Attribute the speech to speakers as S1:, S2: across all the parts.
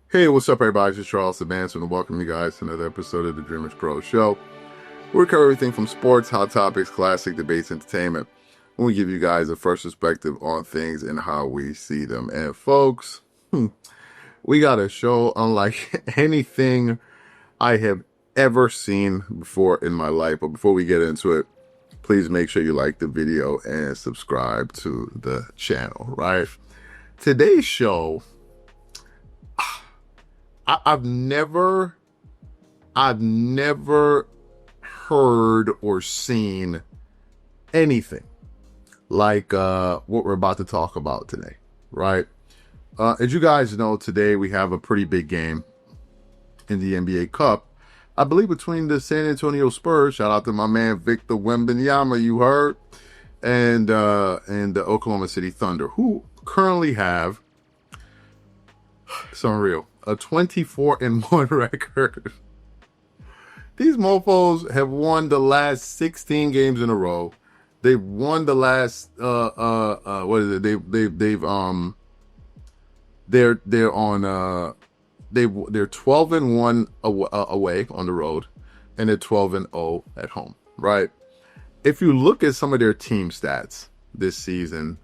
S1: Hey, what's up, everybody? This is Charles Manson, and welcome you guys to another episode of the DREAMERSPRO show. We cover everything from sports, hot topics, classic debates, entertainment. And we give you guys a fresh perspective on things and how we see them. And folks, we got a show unlike anything I have ever seen before in my life. But before we get into it, please make sure you like the video and subscribe to the channel, right? Today's show, I've never heard or seen anything like what we're about to talk about today, right? As you guys know, today we have a pretty big game in the NBA Cup, I believe, between the San Antonio Spurs, shout out to my man Victor Wembanyama, you heard, and the Oklahoma City Thunder, who currently have, it's unreal, a 24-1 record. These mofos have won the last 16 games in a row. They've won the last what is it? They're on they're 12-1 away on the road, and they're 12-0 at home, right? If you look at some of their team stats this season,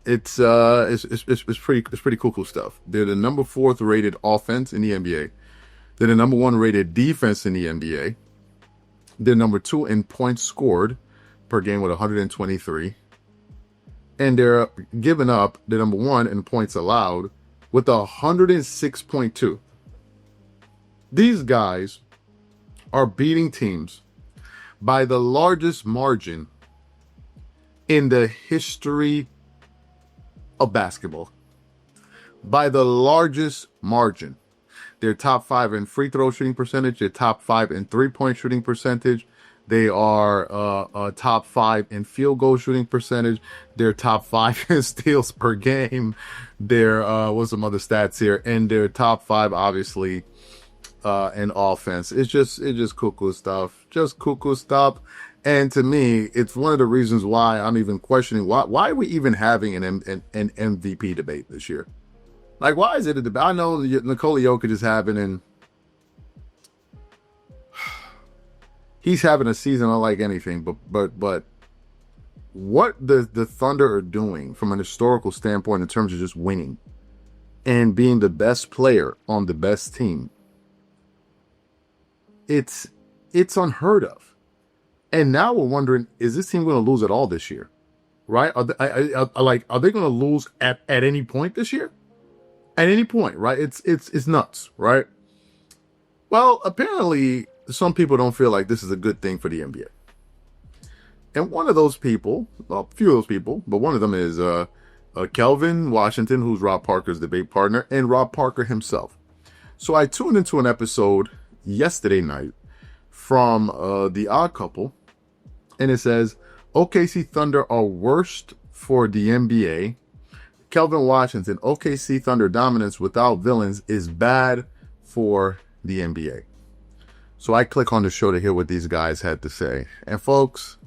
S1: it's pretty cool stuff. They're the number 4th rated offense in the NBA. They're the number 1 rated defense in the NBA. They're number 2 in points scored per game with 123. And they're giving up the number 1 in points allowed with 106.2. These guys are beating teams by the largest margin in the history of basketball. By the largest margin. They're top 5 in free throw shooting percentage. They're top 5 in 3-point shooting percentage. They are top 5 in field goal shooting percentage. They're top 5 in steals per game. They're what's some other stats here? And they're top 5, obviously, in offense. It's just cool stuff. Just cool stuff. And to me, it's one of the reasons why I'm even questioning why are we even having an MVP debate this year? Like, why is it a debate? I know Nikola Jokic is having, and he's having a season unlike anything. But what the Thunder are doing from an historical standpoint in terms of just winning and being the best player on the best team, it's unheard of. And now we're wondering, is this team going to lose at all this year? Right? Are they going to lose at any point this year? At any point, right? It's nuts, right? Well, apparently, some people don't feel like this is a good thing for the NBA. And one of those people, well, a few of those people, but one of them is Kelvin Washington, who's Rob Parker's debate partner, and Rob Parker himself. So I tuned into an episode yesterday night from The Odd Couple, and it says, OKC Thunder are worst for the NBA. Kelvin Washington, OKC Thunder dominance without villains is bad for the NBA. So I click on the show to hear what these guys had to say. And folks,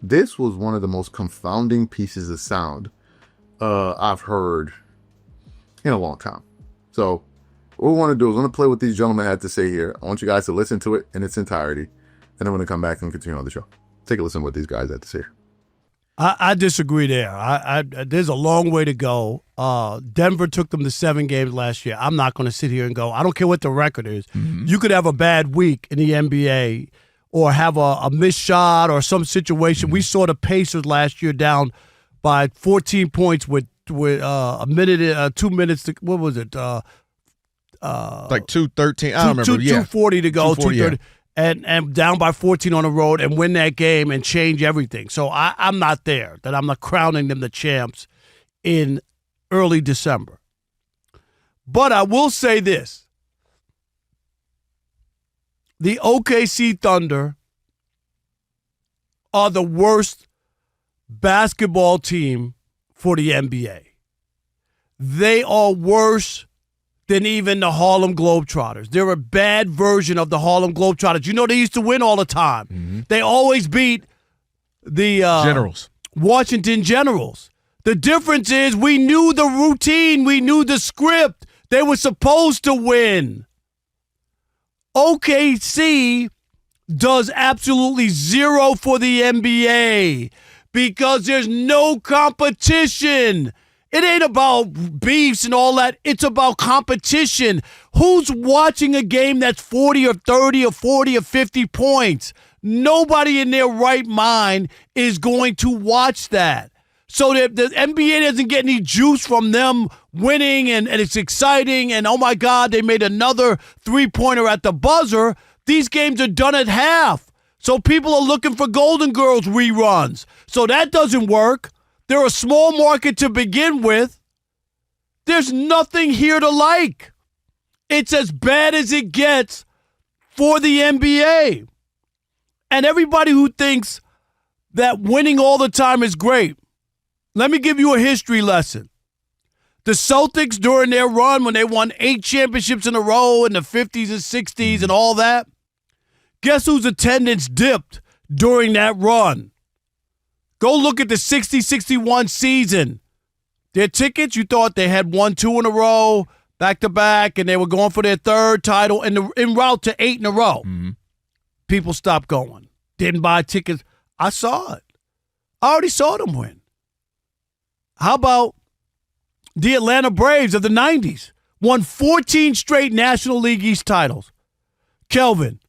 S1: this was one of the most confounding pieces of sound I've heard in a long time. So what we want to do is we're going to play what these gentlemen had to say here. I want you guys to listen to it in its entirety. And I'm going to come back and continue on the show. Take a listen to what these guys had to say here.
S2: I disagree there. There's a long way to go. Denver took them to 7 games last year. I'm not going to sit here and go, I don't care what the record is. Mm-hmm. You could have a bad week in the NBA or have a missed shot or some situation. Mm-hmm. We saw the Pacers last year down by 14 points with a minute, 2 minutes. What was it?
S3: Like 2:13. I don't remember.
S2: 2:40 to go. 2:30.
S3: Yeah.
S2: And down by 14 on the road and win that game and change everything. So I'm not there, that I'm not crowning them the champs in early December. But I will say this. The OKC Thunder are the worst basketball team for the NBA. They are worse than even the Harlem Globetrotters. They're a bad version of the Harlem Globetrotters. You know, they used to win all the time. Mm-hmm. They always beat the
S3: Generals.
S2: Washington Generals. The difference is we knew the routine. We knew the script. They were supposed to win. OKC does absolutely zero for the NBA because there's no competition. It ain't about beefs and all that. It's about competition. Who's watching a game that's 40 or 30 or 40 or 50 points? Nobody in their right mind is going to watch that. So the NBA doesn't get any juice from them winning, and it's exciting, and oh my God, they made another three-pointer at the buzzer. These games are done at half. So people are looking for Golden Girls reruns. So that doesn't work. They're a small market to begin with. There's nothing here to like. It's as bad as it gets for the NBA. And everybody who thinks that winning all the time is great, let me give you a history lesson. The Celtics, during their run, when they won 8 championships in a row in the 50s and 60s and all that, guess whose attendance dipped during that run? Go look at the 60-61 season. Their tickets, you thought they had won 2 in a row, back-to-back, and they were going for their 3rd title en route to 8 in a row. Mm-hmm. People stopped going. Didn't buy tickets. I saw it. I already saw them win. How about the Atlanta Braves of the 90s? Won 14 straight National League East titles. Kelvin,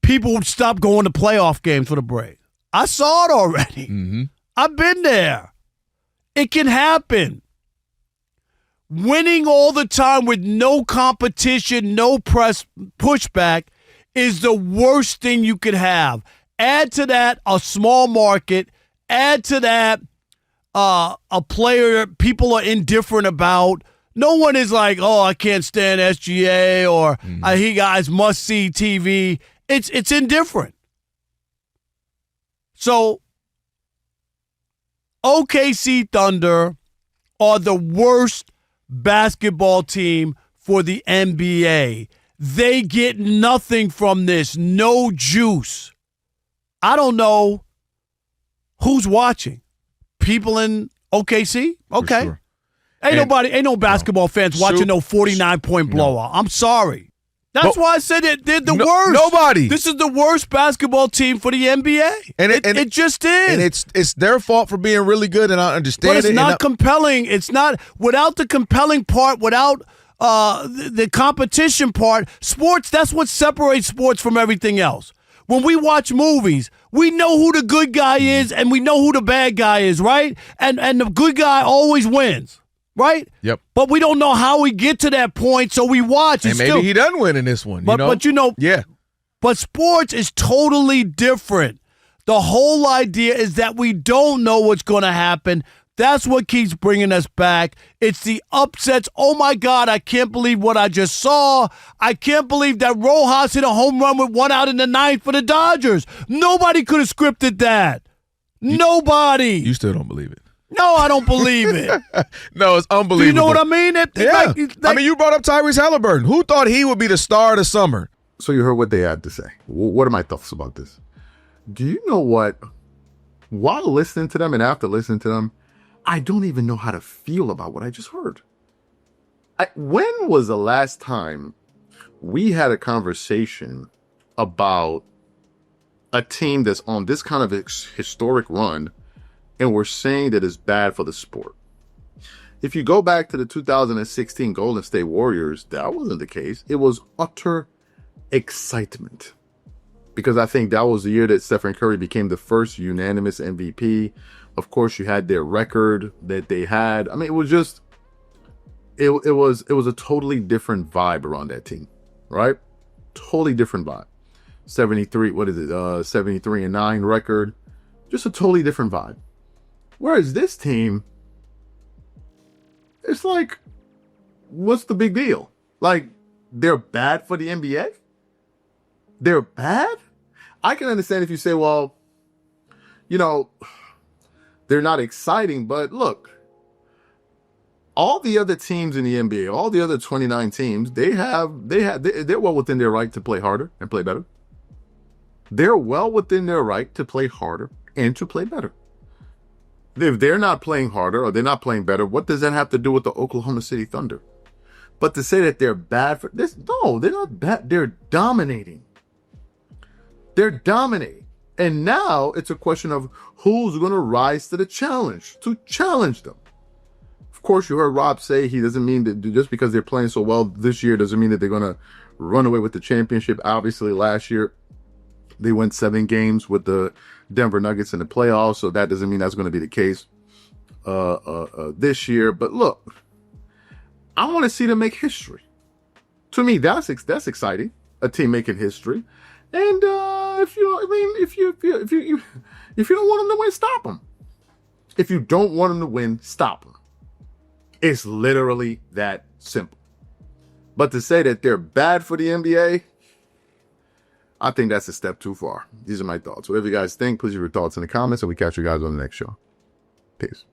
S2: people would stop going to playoff games for the Braves. I saw it already. Mm-hmm. I've been there. It can happen. Winning all the time with no competition, no press pushback is the worst thing you could have. Add to that a small market. Add to that a player people are indifferent about. No one is like, oh, I can't stand SGA or he guys must see TV. It's indifferent. So OKC Thunder are the worst basketball team for the NBA. They get nothing from this. No juice. I don't know who's watching. People in OKC? Okay. Sure. Ain't no basketball fans watching no 49-point blowout. I'm sorry. That's why I said they're the worst.
S3: Nobody.
S2: This is the worst basketball team for the NBA. And it just is.
S3: And it's their fault for being really good, and I understand it.
S2: But it's not compelling. It's not without the compelling part, without the competition part. Sports, that's what separates sports from everything else. When we watch movies, we know who the good guy is and we know who the bad guy is, right? And the good guy always wins, right?
S3: Yep.
S2: But we don't know how we get to that point, so we watch.
S3: And maybe he doesn't win in this one,
S2: But
S3: yeah.
S2: But sports is totally different. The whole idea is that we don't know what's going to happen. That's what keeps bringing us back. It's the upsets. Oh, my God, I can't believe what I just saw. I can't believe that Rojas hit a home run with 1 out in the 9th for the Dodgers. Nobody could have scripted that. Nobody.
S3: You still don't believe it.
S2: No, I don't believe it.
S3: No, it's unbelievable.
S2: Do you know what I mean?
S3: Yeah. I mean, you brought up Tyrese Halliburton. Who thought he would be the star of the summer?
S1: So you heard what they had to say. What are my thoughts about this? Do you know what? While listening to them and after listening to them, I don't even know how to feel about what I just heard. When was the last time we had a conversation about a team that's on this kind of historic run and we're saying that it's bad for the sport? If you go back to the 2016 Golden State Warriors, that wasn't the case. It was utter excitement. Because I think that was the year that Stephen Curry became the first unanimous MVP. Of course, you had their record that they had. I mean, it was just, it was a totally different vibe around that team, right? Totally different vibe. 73, 73-9 record. Just a totally different vibe. Whereas this team, it's like, what's the big deal? Like, they're bad for the NBA? They're bad? I can understand if you say, well, they're not exciting, but look, all the other teams in the NBA, all the other 29 teams, they're well within their right to play harder and play better. They're well within their right to play harder and to play better. If they're not playing harder or they're not playing better, what does that have to do with the Oklahoma City Thunder? But to say that they're bad for this, no, they're not bad. They're dominating. They're dominating. And now it's a question of who's going to rise to the challenge, to challenge them. Of course, you heard Rob say he doesn't mean that just because they're playing so well this year doesn't mean that they're going to run away with the championship. Obviously, last year, they went 7 games with the Denver Nuggets in the playoffs, so that doesn't mean that's going to be the case this year. But look, I want to see them make history. To me, that's exciting. A team making history. And if you don't want them to win, stop them. If you don't want them to win, stop them. It's literally that simple. But to say that they're bad for the NBA, I think that's a step too far. These are my thoughts. Whatever you guys think, please leave your thoughts in the comments, and we catch you guys on the next show. Peace.